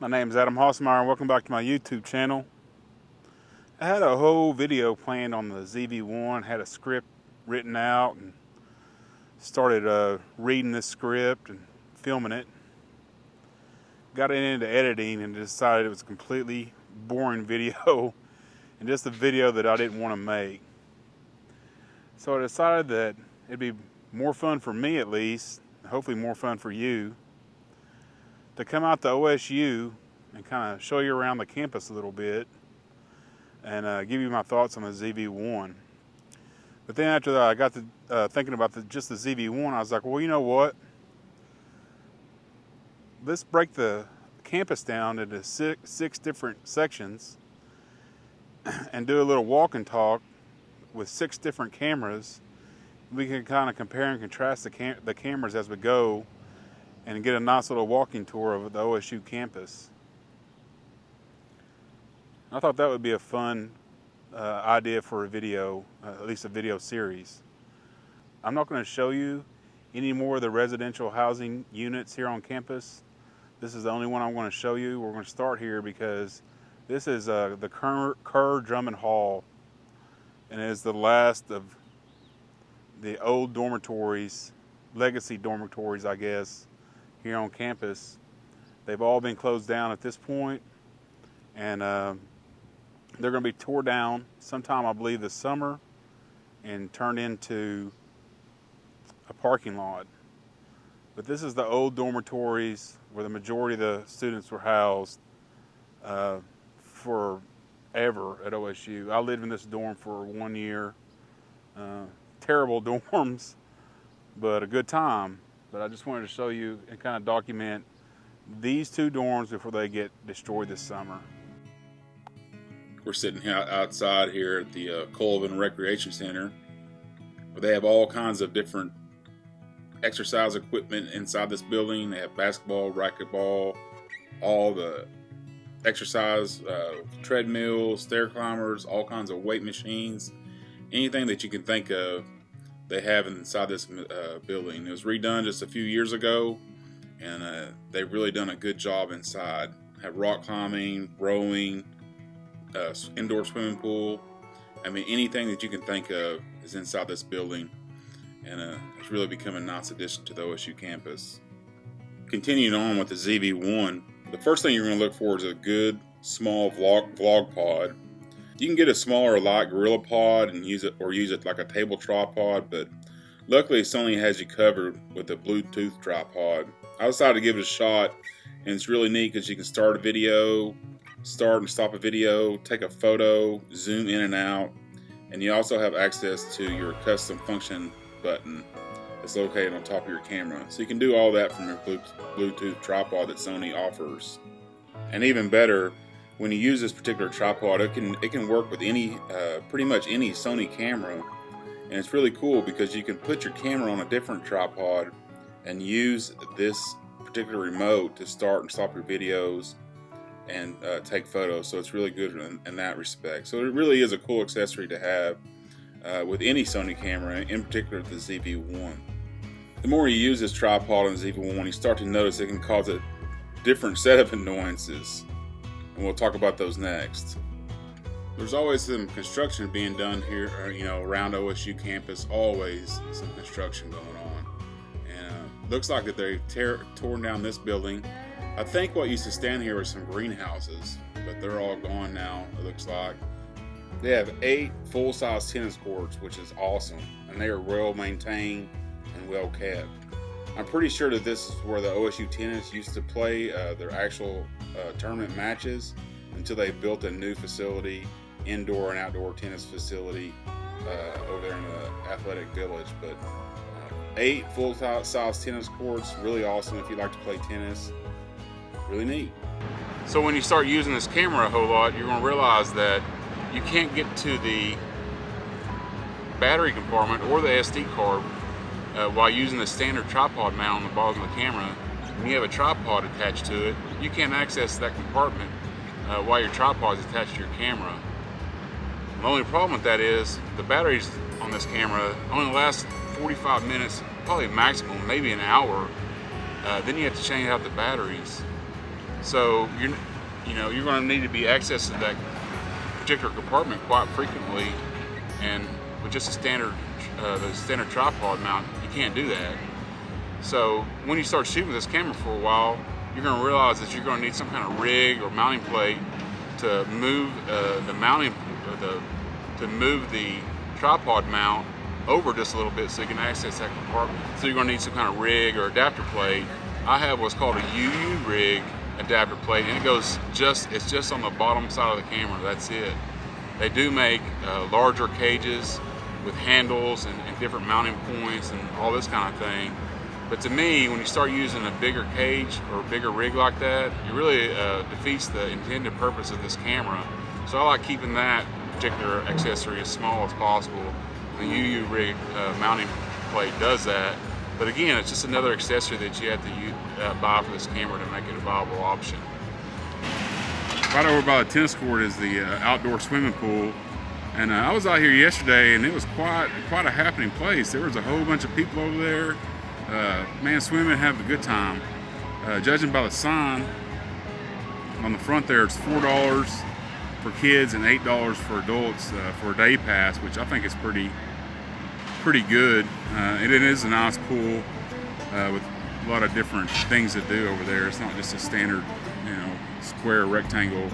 My name is Adam Hausmeyer and welcome back to my YouTube channel. I had a whole video planned on the ZV-1, had a script written out and started reading this script and filming it. Got it into editing and decided it was a completely boring video and just a video that I didn't want to make. So I decided that it'd be more fun for me at least, hopefully more fun for you, to come out to OSU and kind of show you around the campus a little bit and give you my thoughts on the ZV-1. But then after that, I got to thinking about just the ZV-1. I was like, well, you know what? Let's break the campus down into six different sections and do a little walk and talk with 6 different cameras. We can kind of compare and contrast the cameras as we go and get a nice little walking tour of the OSU campus. I thought that would be a fun idea for a video, at least a video series. I'm not going to show you any more of the residential housing units here on campus. This is the only one I'm going to show you. We're going to start here because this is the Kerr Drummond Hall, and it is the last of the old dormitories, legacy dormitories, I guess, here on campus. They've all been closed down at this point, and they're going to be tore down sometime, I believe, this summer and turned into a parking lot. But this is the old dormitories where the majority of the students were housed forever at OSU. I lived in this dorm for 1 year. Terrible dorms, but a good time. But I just wanted to show you and kind of document these 2 dorms before they get destroyed this summer. We're sitting here outside here at the Colvin Recreation Center, where they have all kinds of different exercise equipment inside this building. They have basketball, racquetball, all the exercise treadmills, stair climbers, all kinds of weight machines, anything that you can think of. They have inside this building. It was redone just a few years ago, and they've really done a good job inside. Have rock climbing, rowing, indoor swimming pool. I mean, anything that you can think of is inside this building, and it's really become a nice addition to the OSU campus. Continuing on with the ZV-1, the first thing you're going to look for is a good small vlog pod. You can get a smaller light gorilla pod and use it like a table tripod, but luckily Sony has you covered with a Bluetooth tripod. I decided to give it a shot, and it's really neat because you can start a video, start and stop a video, take a photo, zoom in and out, and you also have access to your custom function button that's located on top of your camera. So you can do all that from your Bluetooth tripod that Sony offers. And even better, when you use this particular tripod, it can work with pretty much any Sony camera, and it's really cool because you can put your camera on a different tripod and use this particular remote to start and stop your videos and take photos. So it's really good in that respect. So it really is a cool accessory to have with any Sony camera, in particular the ZV-1. The more you use this tripod on the ZV-1, you start to notice it can cause a different set of annoyances. And we'll talk about those next. There's always some construction being done here, around OSU campus. Always some construction going on, and looks like that they torn down this building. I think what used to stand here were some greenhouses, but they're all gone now. It looks like they have 8 full-size tennis courts, which is awesome, and they are well maintained and well kept. I'm pretty sure that this is where the OSU tennis used to play their actual tournament matches until they built a new facility, indoor and outdoor tennis facility over there in the athletic village. But 8 full-size tennis courts, really awesome if you like to play tennis. Really neat. So when you start using this camera a whole lot, you're going to realize that you can't get to the battery compartment or the SD card while using the standard tripod mount on the bottom of the camera. When you have a tripod attached to it, you can't access that compartment while your tripod is attached to your camera. The only problem with that is the batteries on this camera only last 45 minutes, probably maximum, maybe an hour. Then you have to change out the batteries. So you're going to need to be accessing that particular compartment quite frequently, and with just a the standard tripod mount, you can't do that. So when you start shooting with this camera for a while, you're going to realize that you're going to need some kind of rig or mounting plate to move the tripod mount over just a little bit so you can access that compartment. So you're going to need some kind of rig or adapter plate. I have what's called a UU rig adapter plate, and it's just on the bottom side of the camera. That's it. They do make larger cages with handles and different mounting points and all this kind of thing. But to me, when you start using a bigger cage or a bigger rig like that, it really defeats the intended purpose of this camera. So I like keeping that particular accessory as small as possible. The UU rig mounting plate does that. But again, it's just another accessory that you have to buy for this camera to make it a viable option. Right over by the tennis court is the outdoor swimming pool. And I was out here yesterday, and it was quite a happening place. There was a whole bunch of people over there. Man, swimming and having a good time. Judging by the sign on the front there, it's $4 for kids and $8 for adults for a day pass, which I think is pretty good. And it is a nice pool with a lot of different things to do over there. It's not just a standard, square rectangle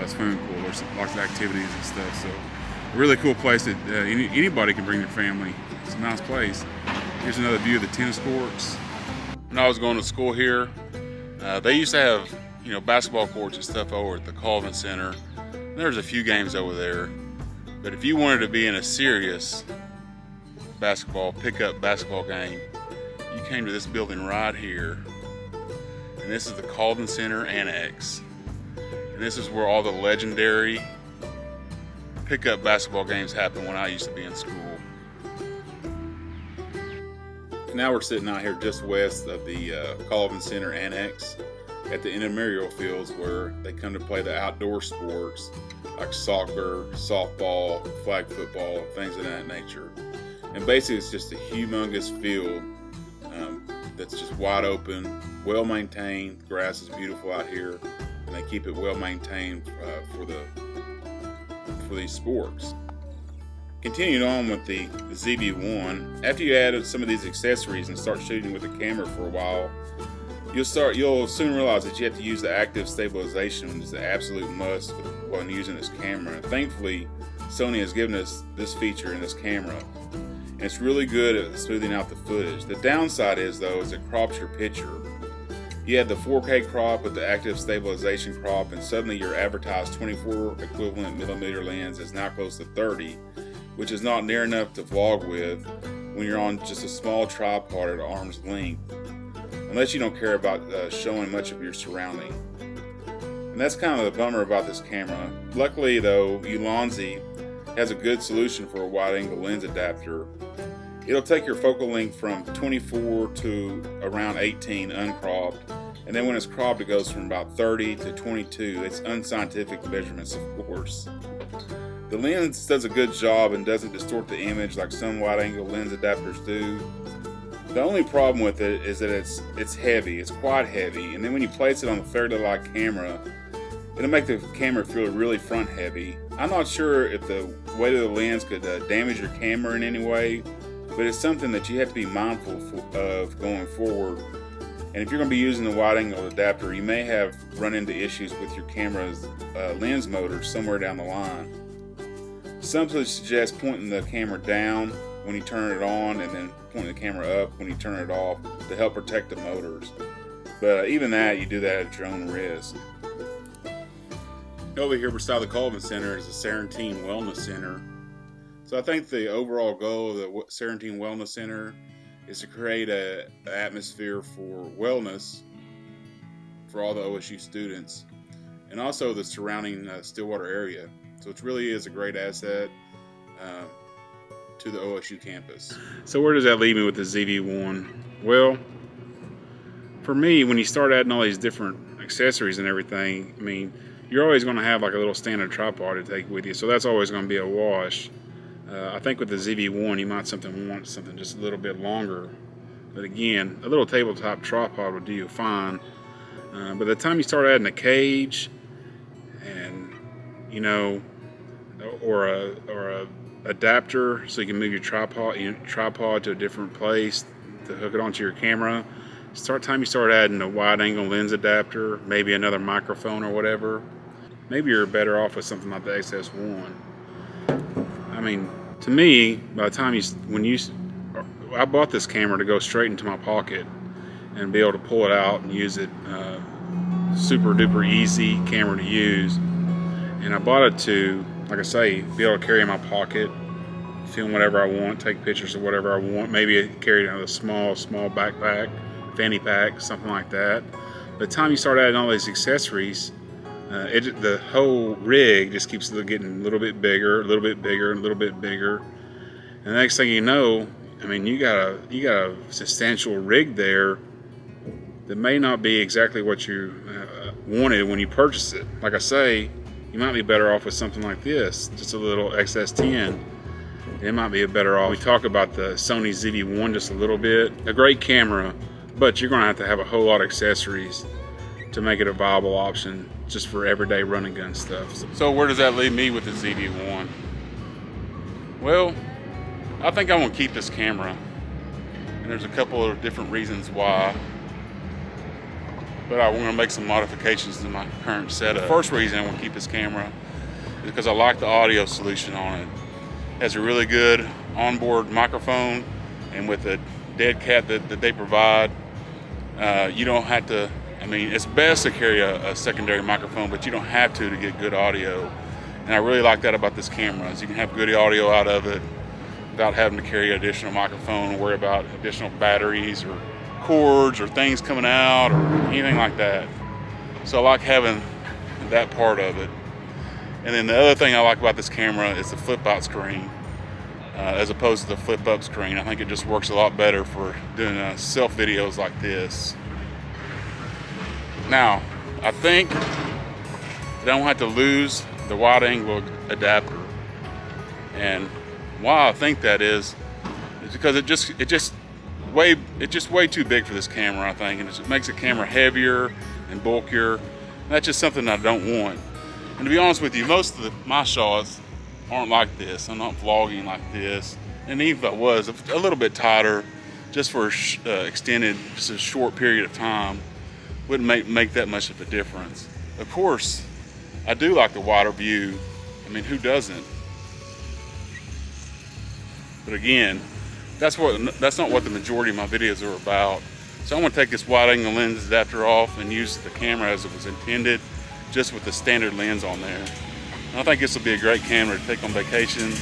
swimming pool. There's lots of activities and stuff. So a really cool place that anybody can bring their family. It's a nice place. Here's another view of the tennis courts. When I was going to school here, they used to have basketball courts and stuff over at the Colvin Center. There's a few games over there, but if you wanted to be in a serious pickup basketball game, you came to this building right here, and this is the Colvin Center Annex, and this is where all the legendary pickup basketball games happened when I used to be in school. Now we're sitting out here just west of the Colvin Center Annex at the intramural fields where they come to play the outdoor sports like soccer, softball, flag football, things of that nature. And basically it's just a humongous field that's just wide open, well maintained. The grass is beautiful out here, and they keep it well maintained for these sports. Continuing on with the ZV-1, after you add some of these accessories and start shooting with the camera for a while, you'll soon realize that you have to use the active stabilization, which is the absolute must when using this camera. Thankfully, Sony has given us this feature in this camera, and it's really good at smoothing out the footage. The downside is it crops your picture. You add the 4K crop with the active stabilization crop, and suddenly your advertised 24 equivalent millimeter lens is now close to 30, which is not near enough to vlog with when you're on just a small tripod at arm's length, unless you don't care about showing much of your surrounding. And that's kind of the bummer about this camera. Luckily though, Ulanzi has a good solution for a wide angle lens adapter. It'll take your focal length from 24 to around 18 uncropped, and then when it's cropped it goes from about 30 to 22. It's unscientific measurements, of course. The lens does a good job and doesn't distort the image like some wide angle lens adapters do. The only problem with it is that it's heavy, it's quite heavy, and then when you place it on a Faraday-like camera, it'll make the camera feel really front heavy. I'm not sure if the weight of the lens could damage your camera in any way, but it's something that you have to be mindful of going forward. And if you're going to be using the wide angle adapter, you may have run into issues with your camera's lens motor somewhere down the line. Some suggest pointing the camera down when you turn it on and then pointing the camera up when you turn it off to help protect the motors. But even that, you do that at your own risk. Over here beside the Colvin Center is the Serentine Wellness Center. So I think the overall goal of the Serentine Wellness Center is to create an atmosphere for wellness for all the OSU students and also the surrounding Stillwater area. So it really is a great asset to the OSU campus. So where does that leave me with the ZV-1? Well, for me, when you start adding all these different accessories and everything, I mean, you're always going to have like a little standard tripod to take with you, so that's always going to be a wash. I think with the ZV-1, you might want something just a little bit longer. But again, a little tabletop tripod would do you fine. By the time you start adding a cage and, you know, or a adapter so you can move your tripod to a different place to hook it onto your camera. Time you start adding a wide angle lens adapter, maybe another microphone or whatever, maybe you're better off with something like the XS1. I mean, to me, by the time I bought this camera to go straight into my pocket and be able to pull it out and use it, super duper easy camera to use. And I bought it to, like I say, be able to carry in my pocket, film whatever I want, take pictures of whatever I want, maybe carry it in a small backpack, fanny pack, something like that. By the time you start adding all these accessories, the whole rig just keeps getting a little bit bigger, a little bit bigger, and a little bit bigger. And the next thing you know, I mean, you got a substantial rig there that may not be exactly what you wanted when you purchased it. Like I say, you might be better off with something like this, just a little XS10. It might be better off. We talk about the Sony ZV-1 just a little bit. A great camera, but you're gonna have a whole lot of accessories to make it a viable option just for everyday run and gun stuff. So where does that leave me with the ZV-1? Well, I think I'm gonna keep this camera, and there's a couple of different reasons why. But I want to make some modifications to my current setup. The first reason I want to keep this camera is because I like the audio solution on it. It has a really good onboard microphone, and with the dead cat that they provide, you don't have to, I mean, it's best to carry a secondary microphone, but you don't have to get good audio. And I really like that about this camera, is you can have good audio out of it without having to carry an additional microphone and worry about additional batteries or cords or things coming out or anything like that. So I like having that part of it. And then the other thing I like about this camera is the flip out screen as opposed to the flip up screen. I think it just works a lot better for doing self videos like this. Now, I think that I don't have to lose the wide angle adapter. And why I think that is because it's just way too big for this camera, I think, and it just makes the camera heavier and bulkier. And that's just something I don't want. And to be honest with you, most of my shots aren't like this. I'm not vlogging like this. And even if I was, a little bit tighter, just for extended, just a short period of time, wouldn't make that much of a difference. Of course, I do like the wider view. I mean, who doesn't? But again, that's not what the majority of my videos are about. So I'm gonna take this wide angle lens adapter off and use the camera as it was intended, just with the standard lens on there. And I think this will be a great camera to take on vacations,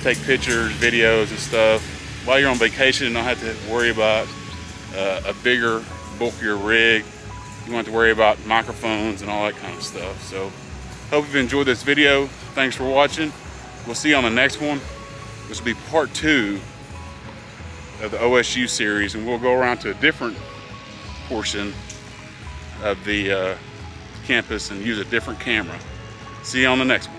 take pictures, videos and stuff. While you're on vacation, you don't have to worry about a bigger, bulkier rig. You don't have to worry about microphones and all that kind of stuff. So hope you've enjoyed this video. Thanks for watching. We'll see you on the next one. This will be part 2 of the OSU series, and we'll go around to a different portion of the campus and use a different camera. See you on the next one.